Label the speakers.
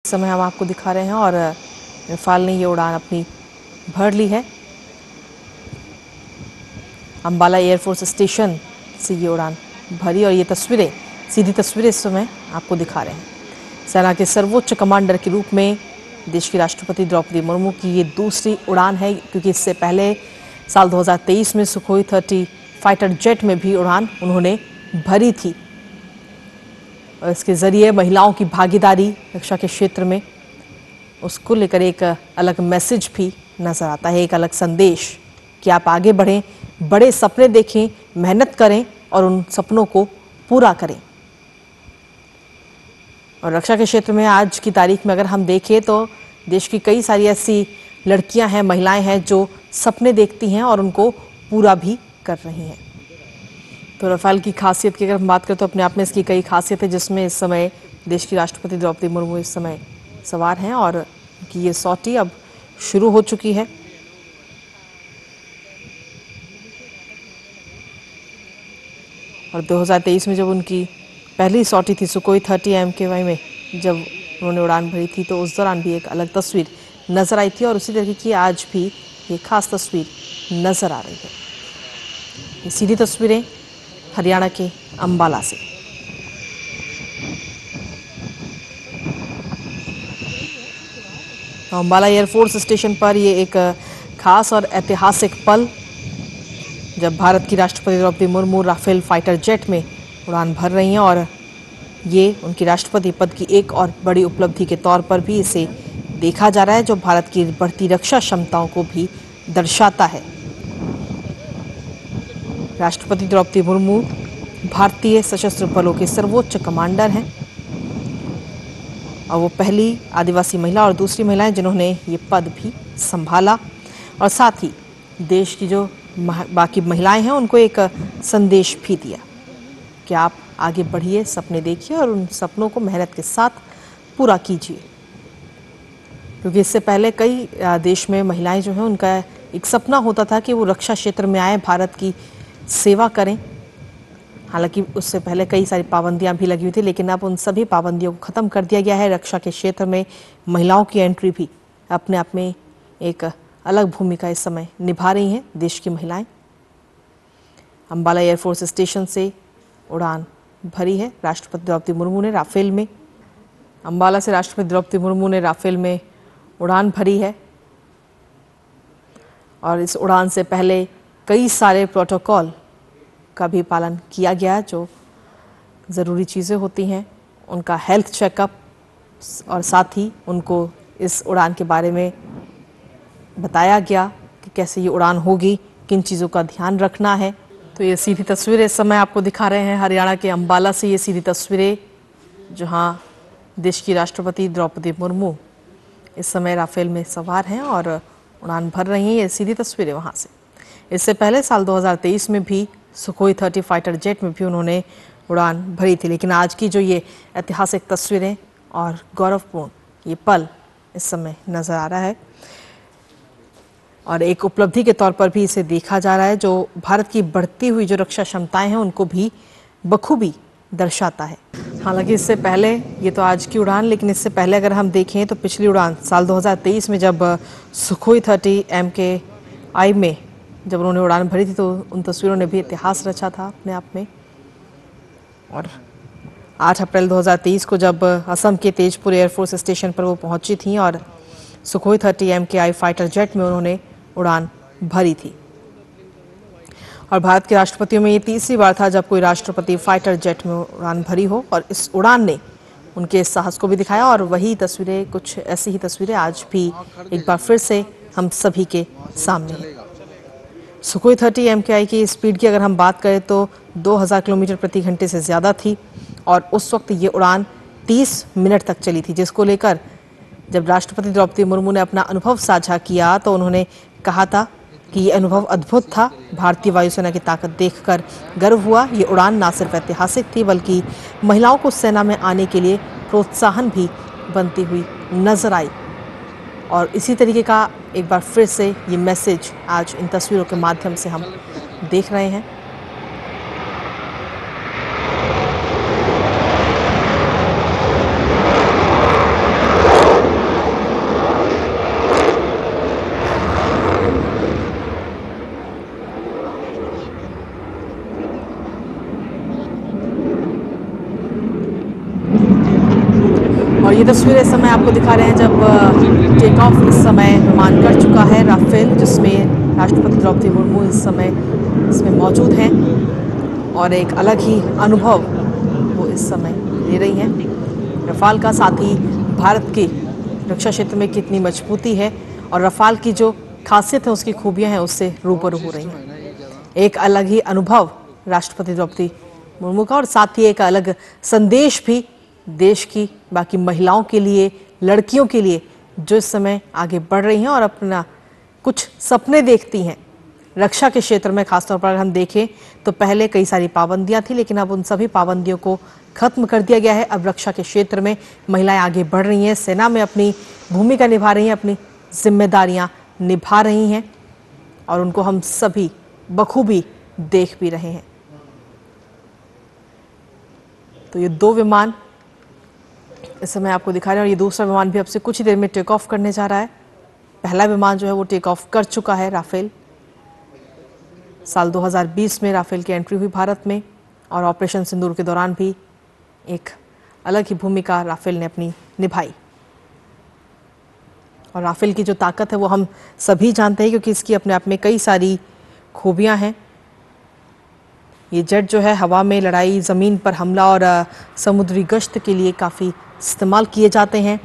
Speaker 1: इस समय हम आपको दिखा रहे हैं और रफाल ने ये उड़ान अपनी भर ली है। अंबाला एयरफोर्स स्टेशन से ये उड़ान भरी और ये तस्वीरें, सीधी तस्वीरें इस समय आपको दिखा रहे हैं। सेना के सर्वोच्च कमांडर के रूप में देश की राष्ट्रपति द्रौपदी मुर्मू की ये दूसरी उड़ान है, क्योंकि इससे पहले साल 2023 में सुखोई 30 फाइटर जेट में भी उड़ान उन्होंने भरी थी और इसके जरिए महिलाओं की भागीदारी रक्षा के क्षेत्र में, उसको लेकर एक अलग मैसेज भी नजर आता है, एक अलग संदेश कि आप आगे बढ़ें, बड़े सपने देखें, मेहनत करें और उन सपनों को पूरा करें। और रक्षा के क्षेत्र में आज की तारीख में अगर हम देखें तो देश की कई सारी ऐसी लड़कियां हैं, महिलाएं हैं जो सपने देखती हैं और उनको पूरा भी कर रही हैं। तो रफाल की खासियत की अगर हम बात करें तो अपने आप में इसकी कई खासियत है, जिसमें इस समय देश की राष्ट्रपति द्रौपदी मुर्मू इस समय सवार हैं और उनकी ये सॉटी अब शुरू हो चुकी है। और 2023 में जब उनकी पहली सॉटी थी सुखोई 30 MKY में, जब उन्होंने उड़ान भरी थी, तो उस दौरान भी एक अलग तस्वीर नजर आई थी और उसी तरीके की आज भी ये खास तस्वीर नजर आ रही है। ये सीधी तस्वीरें हरियाणा के अंबाला से। अंबाला एयरफोर्स स्टेशन पर ये एक खास और ऐतिहासिक पल, जब भारत की राष्ट्रपति Droupadi Murmu Rafale fighter jet में उड़ान भर रही हैं और ये उनकी राष्ट्रपति पद की एक और बड़ी उपलब्धि के तौर पर भी इसे देखा जा रहा है, जो भारत की बढ़ती रक्षा क्षमताओं को भी दर्शाता है। राष्ट्रपति द्रौपदी मुर्मू भारतीय सशस्त्र बलों के सर्वोच्च कमांडर हैं और वो पहली आदिवासी महिला और दूसरी महिलाएं जिन्होंने ये पद भी संभाला, और साथ ही देश की जो बाकी महिलाएं हैं उनको एक संदेश भी दिया कि आप आगे बढ़िए, सपने देखिए और उन सपनों को मेहनत के साथ पूरा कीजिए। क्योंकि इससे पहले कई देश में महिलाएं जो हैं उनका एक सपना होता था कि वो रक्षा क्षेत्र में आए, भारत की सेवा करें। हालांकि उससे पहले कई सारी पाबंदियां भी लगी हुई थी, लेकिन अब उन सभी पाबंदियों को ख़त्म कर दिया गया है। रक्षा के क्षेत्र में महिलाओं की एंट्री भी अपने आप में एक अलग भूमिका इस समय निभा रही हैं देश की महिलाएं। अंबाला एयरफोर्स स्टेशन से उड़ान भरी है राष्ट्रपति द्रौपदी मुर्मू ने राफेल में। अंबाला से राष्ट्रपति द्रौपदी मुर्मू ने राफेल में उड़ान भरी है और इस उड़ान से पहले कई सारे प्रोटोकॉल का भी पालन किया गया, जो ज़रूरी चीज़ें होती हैं, उनका हेल्थ चेकअप, और साथ ही उनको इस उड़ान के बारे में बताया गया कि कैसे ये उड़ान होगी, किन चीज़ों का ध्यान रखना है। तो ये सीधी तस्वीरें इस समय आपको दिखा रहे हैं हरियाणा के अंबाला से, ये सीधी तस्वीरें जहाँ देश की राष्ट्रपति द्रौपदी मुर्मू इस समय राफेल में सवार हैं और उड़ान भर रही हैं। ये सीधी तस्वीरें वहाँ से। इससे पहले साल 2023 में भी सुखोई 30 फाइटर जेट में भी उन्होंने उड़ान भरी थी, लेकिन आज की जो ये ऐतिहासिक तस्वीरें और गौरवपूर्ण ये पल इस समय नज़र आ रहा है और एक उपलब्धि के तौर पर भी इसे देखा जा रहा है, जो भारत की बढ़ती हुई जो रक्षा क्षमताएं हैं उनको भी बखूबी दर्शाता है। हालांकि इससे पहले, ये तो आज की उड़ान, लेकिन इससे पहले अगर हम देखें तो पिछली उड़ान साल 2023 में जब सुखोई 30 MKI में जब उन्होंने उड़ान भरी थी, तो उन तस्वीरों ने भी इतिहास रचा था अपने आप में। और 8 अप्रैल 2023 को जब असम के तेजपुर एयरफोर्स स्टेशन पर वो पहुंची थी और सुखोई 30 MKI फाइटर जेट में उन्होंने उड़ान भरी थी। और भारत के राष्ट्रपतियों में ये तीसरी बार था जब कोई राष्ट्रपति फाइटर जेट में उड़ान भरी हो, और इस उड़ान ने उनके साहस को भी दिखाया। और वही तस्वीरें, कुछ ऐसी ही तस्वीरें आज भी एक बार फिर से हम सभी के सामने हैं। सुखोई 30 MKI की स्पीड की अगर हम बात करें तो 2000 किलोमीटर प्रति घंटे से ज़्यादा थी और उस वक्त ये उड़ान 30 मिनट तक चली थी, जिसको लेकर जब राष्ट्रपति द्रौपदी मुर्मू ने अपना अनुभव साझा किया तो उन्होंने कहा था कि ये अनुभव अद्भुत था। भारतीय वायुसेना की ताकत देखकर गर्व हुआ। ये उड़ान ना सिर्फ ऐतिहासिक थी बल्कि महिलाओं को सेना में आने के लिए प्रोत्साहन भी बनती हुई नजर आई। और इसी तरीके का एक बार फिर से ये मैसेज आज इन तस्वीरों के माध्यम से हम देख रहे हैं। तस्वीरें इस समय आपको दिखा रहे हैं जब टेक ऑफ इस समय विमान कर चुका है राफेल, जिसमें राष्ट्रपति द्रौपदी मुर्मू इस समय इसमें मौजूद हैं और एक अलग ही अनुभव वो इस समय ले रही हैं। रफाल का, साथ ही भारत की रक्षा क्षेत्र में कितनी मजबूती है और रफाल की जो खासियत है, उसकी खूबियां हैं, उससे रूबरू हो रही हैं। एक अलग ही अनुभव राष्ट्रपति द्रौपदी मुर्मू का और साथ ही एक अलग संदेश भी देश की बाकी महिलाओं के लिए, लड़कियों के लिए जो इस समय आगे बढ़ रही हैं और अपना कुछ सपने देखती हैं रक्षा के क्षेत्र में। खासतौर पर अगर हम देखें तो पहले कई सारी पाबंदियां थी, लेकिन अब उन सभी पाबंदियों को खत्म कर दिया गया है। अब रक्षा के क्षेत्र में महिलाएं आगे बढ़ रही हैं, सेना में अपनी भूमिका निभा रही हैं, अपनी जिम्मेदारियां निभा रही हैं और उनको हम सभी बखूबी देख भी रहे हैं। तो ये दो विमान इस समय आपको दिखा रहे हैं और ये दूसरा विमान भी अब से कुछ ही देर में टेक ऑफ करने जा रहा है। पहला विमान जो है वो टेक ऑफ कर चुका है राफेल। साल 2020 में राफेल की एंट्री हुई भारत में और ऑपरेशन सिंदूर के दौरान भी एक अलग ही भूमिका राफेल ने अपनी निभाई। और राफेल की जो ताकत है वो हम सभी जानते हैं, क्योंकि इसकी अपने आप में कई सारी खूबियां हैं। ये जेट जो है हवा में लड़ाई, ज़मीन पर हमला और समुद्री गश्त के लिए काफ़ी इस्तेमाल किए जाते हैं।